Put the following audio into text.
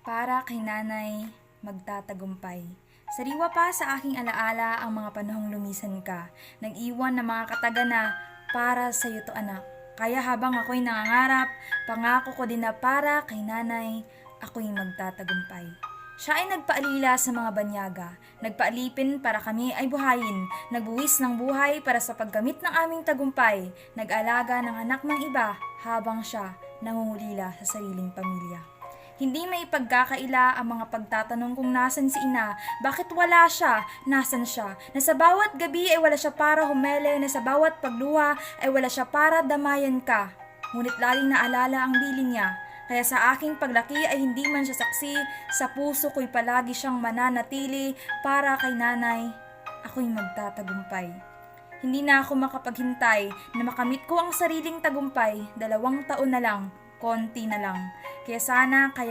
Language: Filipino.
Para kay nanay magtatagumpay. Sariwa pa sa aking alaala ang mga panahong lumisan ka. Nag-iwan ng mga kataga na para sa iyo to anak. Kaya habang ako'y nangangarap, pangako ko din na para kay nanay, ako'y magtatagumpay. Siya ay nagpaalila sa mga banyaga, nagpaalipin para kami ay buhayin, nagbuwis ng buhay para sa pagkamit ng aming tagumpay, nag-alaga ng anak ng iba habang siya nangungulila sa sariling pamilya. Hindi may pagkakaila ang mga pagtatanong kung nasan si ina, bakit wala siya, nasan siya, na sa bawat gabi ay wala siya para humele, na sa bawat pagluha ay wala siya para damayan ka. Ngunit laging naalala ang bilin niya, kaya sa aking paglaki ay hindi man siya saksi, sa puso ko'y palagi siyang mananatili para kay nanay, ako'y magtatagumpay. Hindi na ako makapaghintay na makamit ko ang sariling tagumpay, 2 taon na lang, konti na lang. Kaya sana